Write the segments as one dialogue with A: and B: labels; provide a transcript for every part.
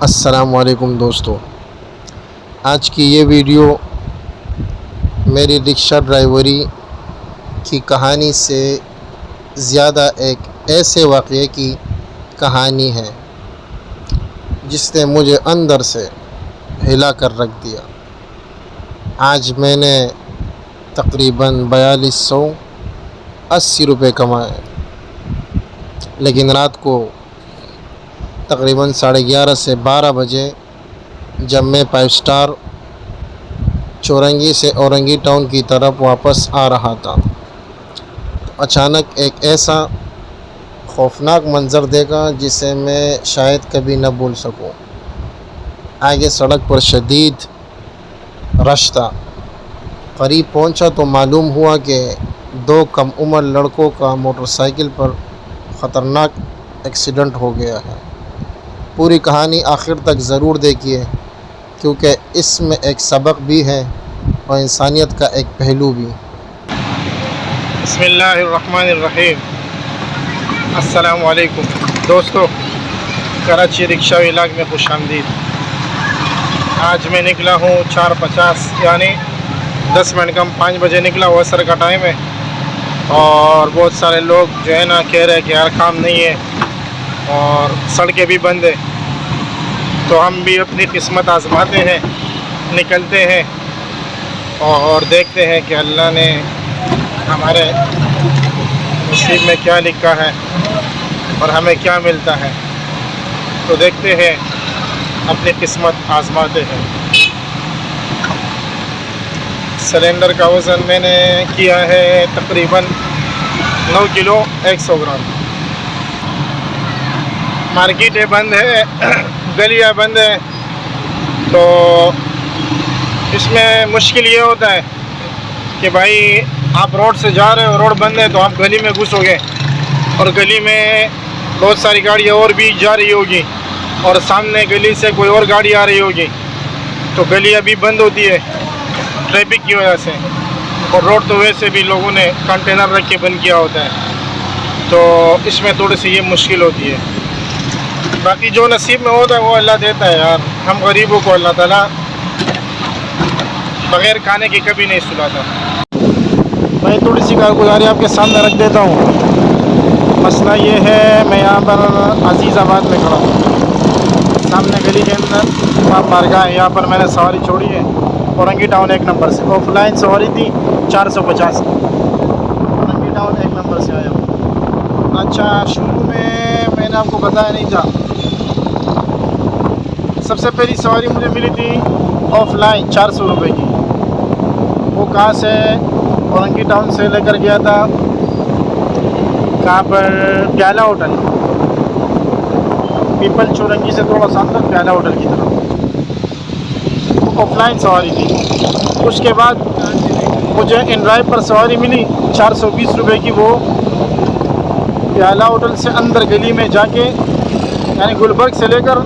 A: السلام علیکم دوستو، آج کی یہ ویڈیو میری رکشہ ڈرائیوری کی کہانی سے زیادہ ایک ایسے واقعے کی کہانی ہے جس نے مجھے اندر سے ہلا کر رکھ دیا۔ آج میں نے تقریباً 4280 روپے کمائے، لیکن رات کو تقریباً 11:30 سے 12 بجے جب میں 5 اسٹار چورنگی سے اورنگی ٹاؤن کی طرف واپس آ رہا تھا تو اچانک ایک ایسا خوفناک منظر دیکھا جسے میں شاید کبھی نہ بھول سکوں۔ آگے سڑک پر شدید رش تھا۔ قریب پہنچا تو معلوم ہوا کہ 2 کم عمر لڑکوں کا موٹر سائیکل پر خطرناک ایکسیڈنٹ ہو گیا ہے۔ پوری کہانی آخر تک ضرور دیکھیے، کیونکہ اس میں ایک سبق بھی ہے اور انسانیت کا ایک پہلو بھی۔
B: بسم اللہ الرحمن الرحیم۔ السلام علیکم دوستو، کراچی رکشہ ولاگ میں خوش آمدید۔ آج میں نکلا ہوں 4:50 یعنی 10 منٹ کم 5 بجے نکلا ہوا، عصر کا ٹائم ہے، اور بہت سارے لوگ جو ہے نا کہہ رہے ہیں کہ یار کام نہیں ہے اور سڑکیں بھی بند ہے، تو ہم بھی اپنی قسمت آزماتے ہیں، نکلتے ہیں اور دیکھتے ہیں کہ اللہ نے ہمارے نصیب میں کیا لکھا ہے اور ہمیں کیا ملتا ہے، تو دیکھتے ہیں، اپنی قسمت آزماتے ہیں۔ سلنڈر کا وزن میں نے کیا ہے تقریباً 9 کلو 100 گرام۔ مارکیٹیں بند ہے، گلیاں بند ہے، تو اس میں مشکل یہ ہوتا ہے کہ بھائی آپ روڈ سے جا رہے ہو، روڈ بند ہے تو آپ گلی میں گھسو گے اور گلی میں بہت ساری گاڑیاں اور بھی جا رہی ہوگی اور سامنے گلی سے کوئی اور گاڑی آ رہی ہوگی، تو گلی ابھی بند ہوتی ہے ٹریفک کی وجہ سے، اور روڈ تو ویسے بھی لوگوں نے کنٹینر رکھ کے بند کیا ہوتا ہے، تو اس میں تھوڑی سی یہ مشکل ہوتی ہے۔ باقی جو نصیب میں ہوتا ہے وہ اللہ دیتا ہے یار، ہم غریبوں کو اللہ تعالیٰ بغیر کھانے کے کبھی نہیں سلاتا۔ میں تھوڑی سی کارگزاری آپ کے سامنے رکھ دیتا ہوں۔ مسئلہ یہ ہے، میں یہاں پر عزیز آباد میں کھڑا ہوں، سامنے گلی کے اندر آپ بارگاہ ہے، یہاں پر میں نے سواری چھوڑی ہے اورنگی ٹاؤن 1 نمبر سے۔ آف لائن سواری تھی 450، اورنگی ٹاؤن 1 نمبر سے آیا ہوں۔ اچھا، شروع میں نے آپ کو بتایا نہیں تھا، سب سے پہلی سواری مجھے ملی تھی آف لائن 400 روپے کی۔ وہ کہاں سے؟ اورنگی ٹاؤن سے لے کر گیا تھا کہاں پر؟ پیالہ ہوٹل، پیپل چورنگی سے تھوڑا سا اندر پیالہ ہوٹل کی طرف، آف لائن سواری تھی۔ اس کے بعد مجھے ان ڈرائیو پر سواری ملی 420 روپے کی، وہ پیالہ ہوٹل سے اندر گلی میں جا کے، یعنی گلبرگ سے لے کر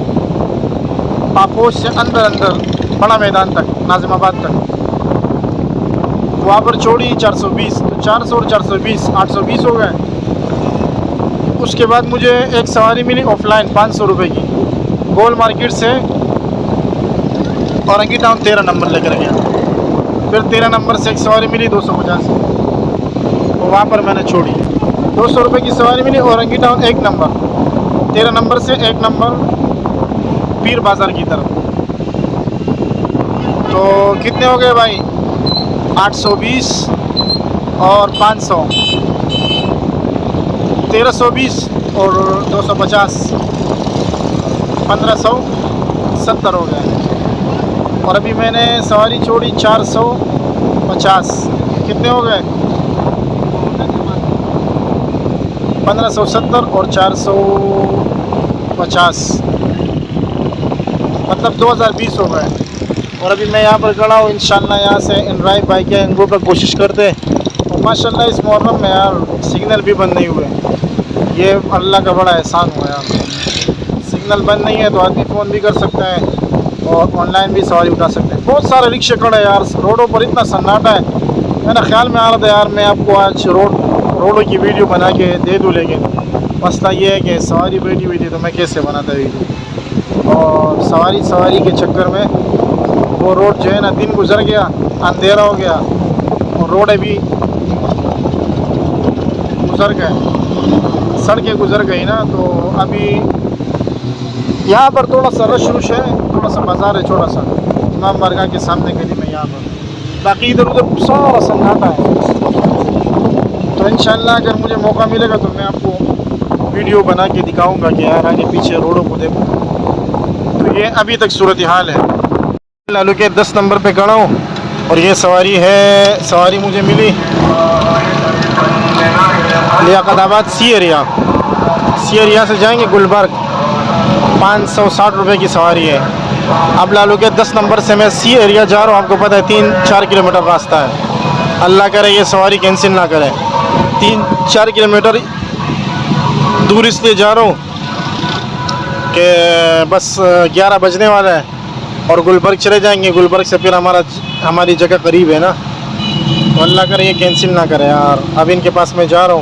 B: پاپوش سے اندر بڑا میدان تک، ناظم آباد تک، وہاں پر چھوڑی 420، تو 400 اور 420 820 ہو گئے۔ اس کے بعد مجھے ایک سواری ملی آف لائن 500 روپے کی، گول مارکیٹ سے اورنگی ٹاؤن 13 نمبر لے کر گیا۔ پھر 13 نمبر سے ایک سواری ملی 250، تو وہاں پر میں نے چھوڑی۔ 200 روپے کی سواری ملی اورنگی ٹاؤن 1 نمبر، 13 نمبر سے 1 نمبر پیر بازار کی طرف، تو کتنے ہو گئے بھائی؟ 820 اور 500، 1320 اور 250، 1570 ہو گئے۔ اور ابھی میں نے سواری چھوڑی 450، کتنے ہو گئے؟ 1570 اور 450، مطلب 2020 ہو گئے۔ اور ابھی میں یہاں پر کھڑا ہوں، انشاءاللہ یہاں سے ان ڈرائیو بائک یا ان کو پر کوشش کرتے ہیں، اور ماشاءاللہ اس محرم میں یار سگنل بھی بند نہیں ہوئے، یہ اللہ کا بڑا احسان ہوا یار۔ سگنل بند نہیں ہے تو آدمی فون بھی کر سکتا ہے اور آن لائن بھی سواری اٹھا سکتے ہیں۔ بہت سارے رکشے کھڑے ہیں یار، روڈوں پر اتنا سناٹا ہے، میرا خیال میں آ رہا تھا یار میں آپ کو آج روڈوں کی ویڈیو بنا کے دے دوں، لیکن مسئلہ یہ ہے کہ سواری بیٹھی ہوئی تھی تو میں کیسے بناتا ویڈیو۔ اور سواری کے چکر میں وہ روڈ جو ہے نا دن گزر گیا، اندھیرا ہو گیا اور روڈیں بھی گزر گئے، سڑکیں گزر گئی نا. تو ابھی یہاں پر تھوڑا سا رش ہے، تھوڑا سا بازار ہے چھوٹا سا امام بارگاہ کے سامنے گلی میں یہاں پر. باقی ادھر ادھر سارا سناٹا ہے. تو انشاءاللہ اگر مجھے موقع ملے گا تو میں آپ کو ویڈیو بنا کے دکھاؤں گا کہ یار آگے پیچھے روڈوں کو دیکھو. تو یہ ابھی تک صورتحال ہے. لالو کے 10 نمبر پہ کھڑا ہوں اور یہ سواری مجھے ملی لیاقت آباد سی ایریا سے جائیں گے گلبرگ. 560 روپے کی سواری ہے. اب لالو کے 10 نمبر سے میں سی ایریا جا رہا ہوں. آپ کو پتہ ہے 3-4 کلومیٹر راستہ ہے. اللہ کرے یہ سواری کینسل نہ کرے. 3-4 کلومیٹر دور اس لیے جا رہا ہوں کہ بس 11 بجنے والا ہے اور گلبرگ چلے جائیں گے. گلبرگ سے پھر ہماری جگہ قریب ہے نا. تو اللہ کرے یہ کینسل نہ کرے یار. اب ان کے پاس میں جا رہا ہوں.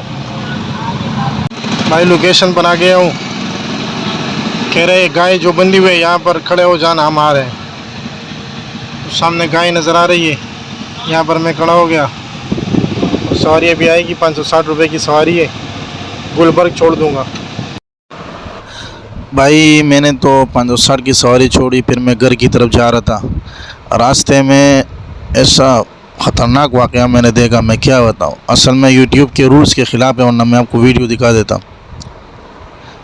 B: بھائی لوکیشن پر آ گیا ہوں. کہہ رہے گائے جو بندھی ہوئی ہے یہاں پر کھڑے ہو جانا، ہم آ رہے ہیں. سامنے گائے نظر آ رہی ہے، یہاں پر میں کھڑا ہو گیا. سواری ابھی آئے گی. 560 روپے کی سواری ہے. گلبرگ چھوڑ دوں گا.
C: بھائی میں نے تو 560 کی سواری چھوڑی، پھر میں گھر کی طرف جا رہا تھا. راستے میں ایسا خطرناک واقعہ میں نے دیکھا، میں کیا بتاؤں. اصل میں یوٹیوب کے رولز کے خلاف ہے، ورنہ میں آپ کو ویڈیو دکھا دیتا.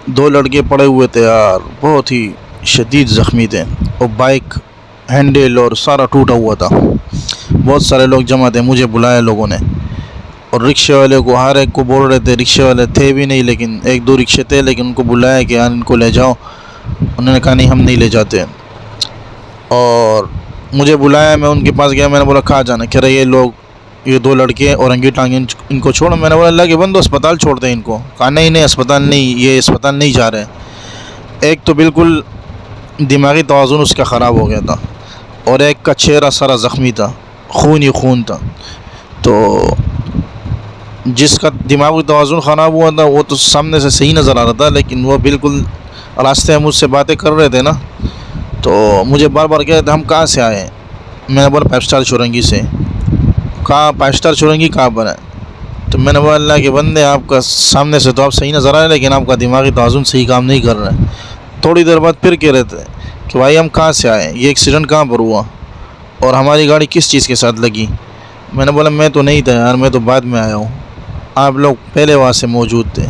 C: 2 لڑکے پڑے ہوئے تھے یار، بہت ہی شدید زخمی تھے اور بائک ہینڈل اور سارا ٹوٹا ہوا تھا. بہت سارے لوگ جمع تھے، مجھے بلایا لوگوں نے. اور رکشے والے کو ہر ایک کو بول رہے تھے، رکشے والے تھے بھی نہیں لیکن 1-2 رکشے تھے، لیکن ان کو بلایا کہ ان کو لے جاؤ. انہوں نے کہا نہیں ہم نہیں لے جاتے. اور مجھے بلایا، میں ان کے پاس گیا. میں نے بولا کہاں جانا؟ کہہ رہے یہ 2 لڑکے اور انگی ٹانگیں ان کو چھوڑو. میں نے بولا اللہ کے بندو اسپتال چھوڑتے ہیں ان کو. کہا نہیں اسپتال نہیں، یہ اسپتال نہیں جا رہے. ایک تو بالکل دماغی توازن اس کا خراب ہو گیا تھا اور ایک کا چہرہ سارا زخمی تھا، خون ہی خون تھا. تو جس کا دماغی توازن خراب ہوا تھا وہ تو سامنے سے صحیح نظر آ رہا تھا، لیکن وہ بالکل راستے میں مجھ سے باتیں کر رہے تھے نا. تو مجھے بار بار کہہ رہے تھے ہم کہاں سے آئے ہیں. میں نے بولا 5 اسٹار چورنگی سے. کہاں 5 اسٹار چورنگی کہاں پر ہے؟ تو میں نے بولا اللہ کے بندے آپ کا سامنے سے تو آپ صحیح نظر آ رہے ہیں لیکن آپ کا دماغی توازن صحیح کام نہیں کر رہا ہے. تھوڑی دیر بعد پھر کہہ رہے تھے کہ بھائی ہم کہاں سے آئے ہیں، یہ ایکسیڈنٹ کہاں پر ہوا اور ہماری گاڑی کس چیز کے ساتھ لگی. میں نے بولا میں تو نہیں تھا یار، میں تو بعد میں آیا ہوں، آپ لوگ پہلے وہاں سے موجود تھے.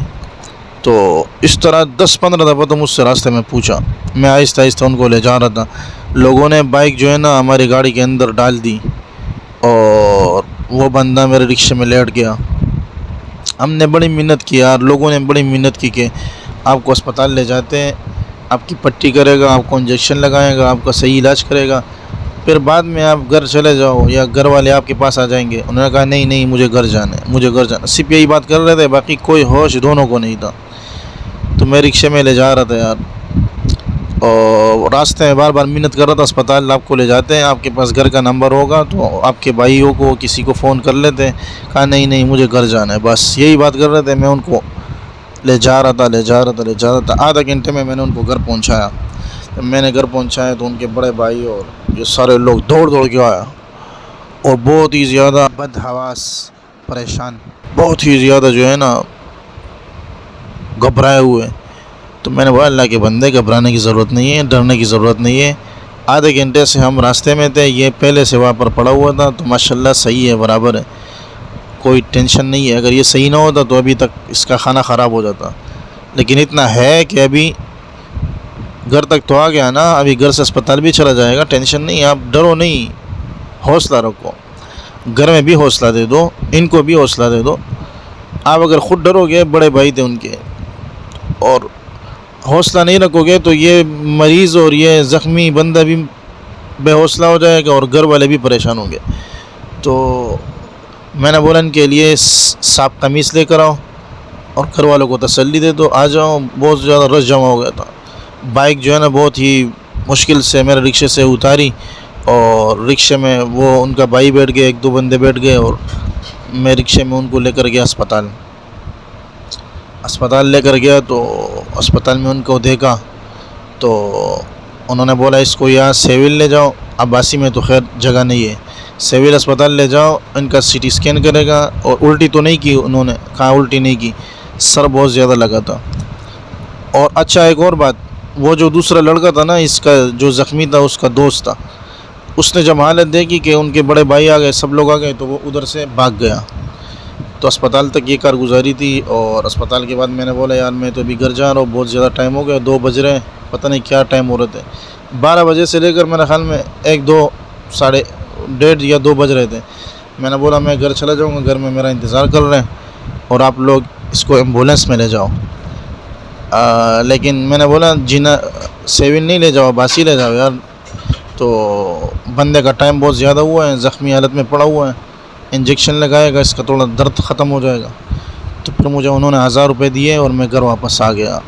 C: تو اس طرح 10-15 دفعہ تو مجھ سے راستے میں پوچھا. میں آہستہ آہستہ ان کو لے جا رہا تھا. لوگوں نے بائک جو ہے نا ہماری گاڑی کے اندر ڈال دی اور وہ بندہ میرے رکشے میں لیٹ گیا. ہم نے بڑی محنت کی یار، لوگوں نے بڑی محنت کی کہ آپ کو اسپتال لے جاتے ہیں، آپ کی پٹی کرے گا، آپ کو انجیکشن لگائے گا، آپ کا صحیح علاج کرے گا، پھر بعد میں آپ گھر چلے جاؤ یا گھر والے آپ کے پاس آ جائیں گے. انہوں نے کہا نہیں مجھے گھر جانا ہے، مجھے گھر جانا. صرف یہی بات کر رہے تھے، باقی کوئی ہوش دونوں کو نہیں تھا. تو میں رکشے میں لے جا رہا تھا یار اور راستے میں بار محنت کر رہا تھا. اسپتال آپ کو لے جاتے ہیں، آپ کے پاس گھر کا نمبر ہوگا تو آپ کے بھائیوں کو کسی کو فون کر لیتے. کہا نہیں مجھے گھر جانا ہے. بس یہی بات کر رہے تھے. میں ان کو لے جا رہا تھا. آدھا گھنٹے میں نے ان کو گھر پہنچایا. میں نے گھر پہنچایا تو ان کے بڑے بھائی اور یہ سارے لوگ دوڑ کے آیا اور بہت ہی زیادہ بدحواس، پریشان، بہت ہی زیادہ جو ہے نا گھبرائے ہوئے. تو میں نے بولا اللہ کے بندے گھبرانے کی ضرورت نہیں ہے، ڈرنے کی ضرورت نہیں ہے. آدھے گھنٹے سے ہم راستے میں تھے، یہ پہلے سے وہاں پر پڑا ہوا تھا تو ماشاءاللہ صحیح ہے، برابر ہے، کوئی ٹینشن نہیں ہے. اگر یہ صحیح نہ ہوتا تو ابھی تک اس کا کھانا خراب ہو جاتا. لیکن اتنا ہے کہ ابھی گھر تک تو آ گیا نا، ابھی گھر سے اسپتال بھی چلا جائے گا. ٹینشن نہیں، آپ ڈرو نہیں، حوصلہ رکھو. گھر میں بھی حوصلہ دے دو، ان کو بھی حوصلہ دے دو. آپ اگر خود ڈرو گے، بڑے بھائی تھے ان کے، اور حوصلہ نہیں رکھو گے تو یہ مریض اور یہ زخمی بندہ بھی بے حوصلہ ہو جائے گا اور گھر والے بھی پریشان ہوں گے. تو میں نے بولا ان کے لیے صاف قمیص لے کر آؤ اور گھر والوں کو تسلی دے دو، آ جاؤ. بہت زیادہ رش جمع ہو گیا تھا. بائک جو ہے نا بہت ہی مشکل سے میرے رکشے سے اتاری اور رکشے میں وہ ان کا بھائی بیٹھ گئے، 1-2 بندے بیٹھ گئے اور میں رکشے میں ان کو لے کر گیا اسپتال لے کر گیا. تو اسپتال میں ان کو دیکھا تو انہوں نے بولا اس کو یا سیول لے جاؤ، عباسی میں تو خیر جگہ نہیں ہے، سیول اسپتال لے جاؤ، ان کا سی ٹی اسکین کرے گا۔ اور الٹی تو نہیں کی، انہوں نے کہا الٹی نہیں کی، سر بہت زیادہ لگا تھا۔ اور اچھا ایک اور بات، وہ جو دوسرا لڑکا تھا نا، اس کا جو زخمی تھا اس کا دوست تھا، اس نے جب حالت دیکھی کہ ان کے بڑے بھائی آ گئے، سب لوگ آ گئے، تو وہ ادھر سے بھاگ گیا۔ تو اسپتال تک یہ کارگزاری تھی۔ اور اسپتال کے بعد میں نے بولا یار میں تو ابھی گھر جا رہا ہوں، بہت زیادہ ٹائم ہو گیا، 2 بج رہے ہیں، پتہ نہیں کیا ٹائم ہو رہے تھے، 12 بجے سے لے کر میرے خیال میں 1 2 ساڑھے 1:30 یا 2 بج رہے تھے۔ میں نے بولا میں گھر چلا جاؤں گا، گھر میں میرا انتظار کر رہے ہیں، اور آپ لوگ اس کو ایمبولینس میں لے جاؤ۔ لیکن میں نے بولا جینا سیون نہیں لے جاؤ، باسی لے جاؤ یار۔ تو بندے کا ٹائم بہت زیادہ ہوا ہے، زخمی حالت میں پڑا ہوا ہے، انجیکشن لگائے گا، اس کا تھوڑا درد ختم ہو جائے گا۔ تو پھر مجھے انہوں نے 1000 روپے دیے اور میں گھر واپس آ گیا۔